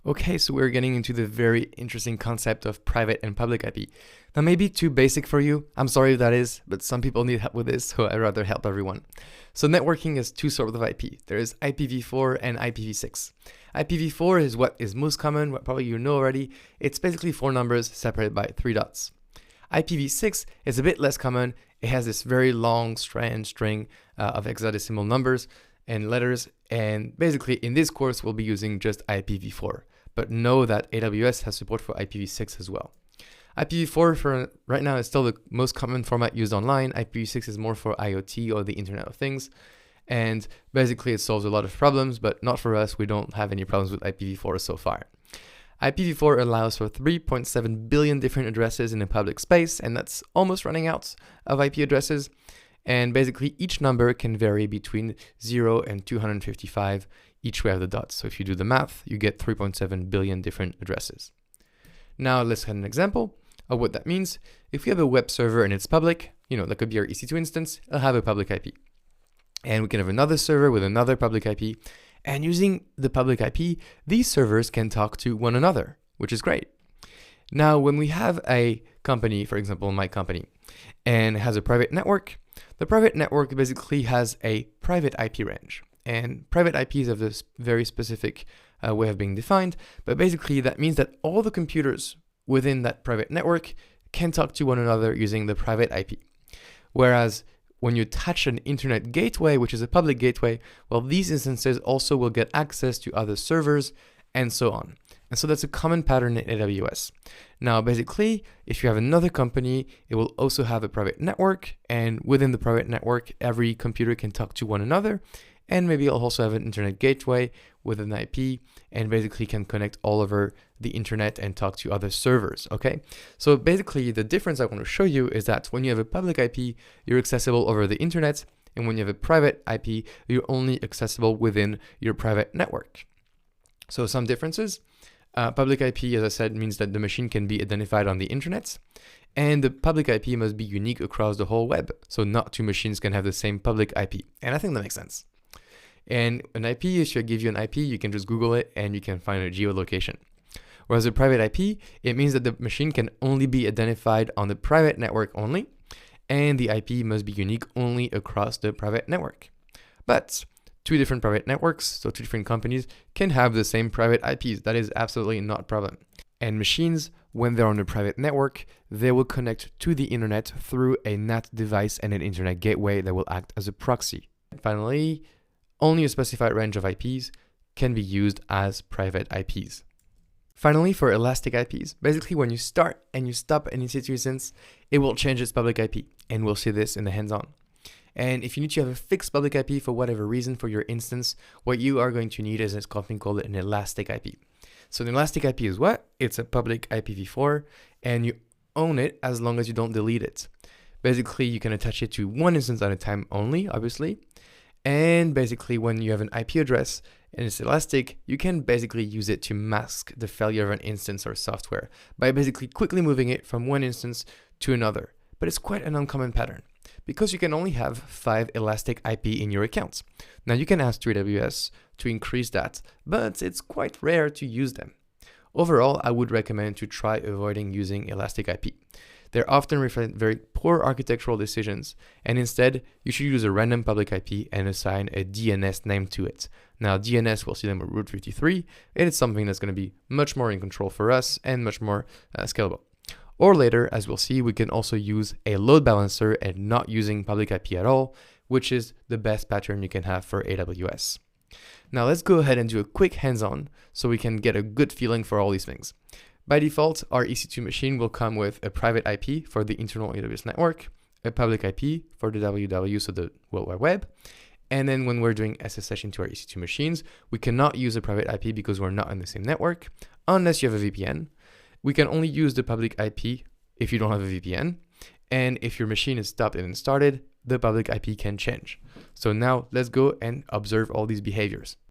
Okay, so we're getting into the very interesting concept of private and public IP. That may be too basic for you. I'm sorry if that is, but some people need help with this, so I'd rather help everyone. So networking is two sorts of IP. There is IPv4 and IPv6. IPv4 is what is most common, what probably you know already. It's basically four numbers separated by three dots. IPv6 is a bit less common. It has this very long string of hexadecimal numbers and letters, and basically in this course we'll be using just IPv4. But know that AWS has support for IPv6 as well. IPv4 for right now is still the most common format used online. IPv6 is more for IoT or the Internet of Things. And basically it solves a lot of problems, but not for us. We don't have any problems with IPv4 so far. IPv4 allows for 3.7 billion different addresses in the public space, and that's almost running out of IP addresses. And basically each number can vary between 0 and 255 each way of the dots. So if you do the math, you get 3.7 billion different addresses. Now let's have an example of what that means. If we have a web server and it's public, that could be our EC2 instance, it'll have a public IP. And we can have another server with another public IP. And using the public IP, these servers can talk to one another, which is great. Now, when we have a company, for example, my company, and has a private network, the private network basically has a private IP range. And private IPs have this very specific way of being defined, but basically that means that all the computers within that private network can talk to one another using the private IP. Whereas when you attach an internet gateway, which is a public gateway, well, these instances also will get access to other servers and so on. And so that's a common pattern in AWS. Now, basically, if you have another company, it will also have a private network, and within the private network, every computer can talk to one another. And maybe it'll also have an internet gateway with an IP and basically can connect all over the internet and talk to other servers, okay? So basically the difference I want to show you is that when you have a public IP, you're accessible over the internet, and when you have a private IP, you're only accessible within your private network. So some differences. Public IP, as I said, means that the machine can be identified on the internet, and the public IP must be unique across the whole web. So not two machines can have the same public IP. And I think that makes sense. And an IP, if I give you an IP, you can just Google it and you can find a geolocation. Whereas a private IP, it means that the machine can only be identified on the private network only, and the IP must be unique only across the private network. But two different private networks, so two different companies, can have the same private IPs. That is absolutely not a problem. And machines, when they're on a private network, they will connect to the internet through a NAT device and an internet gateway that will act as a proxy. And finally, only a specified range of IPs can be used as private IPs. Finally, for elastic IPs, basically when you start and you stop an EC2 instance, it will change its public IP, and we'll see this in the hands-on. And if you need to have a fixed public IP for whatever reason for your instance, what you are going to need is something called an elastic IP. So an elastic IP is what? It's a public IPv4, and you own it as long as you don't delete it. Basically, you can attach it to one instance at a time only, obviously. And basically, when you have an IP address and it's elastic, you can basically use it to mask the failure of an instance or software by basically quickly moving it from one instance to another. But it's quite an uncommon pattern because you can only have 5 elastic IP in your accounts. Now you can ask AWS to increase that, but it's quite rare to use them. Overall, I would recommend to try avoiding using elastic IP. They often reflect very poor architectural decisions, and instead, you should use a random public IP and assign a DNS name to it. Now, DNS will see them with Route 53, and it's something that's going to be much more in control for us and much more scalable. Or later, as we'll see, we can also use a load balancer and not using public IP at all, which is the best pattern you can have for AWS. Now, let's go ahead and do a quick hands-on so we can get a good feeling for all these things. By default, our EC2 machine will come with a private IP for the internal AWS network, a public IP for the WW, so the World Wide Web. And then when we're doing SSH into our EC2 machines, we cannot use a private IP because we're not on the same network, unless you have a VPN. We can only use the public IP if you don't have a VPN. And if your machine is stopped and started, the public IP can change. So now let's go and observe all these behaviors.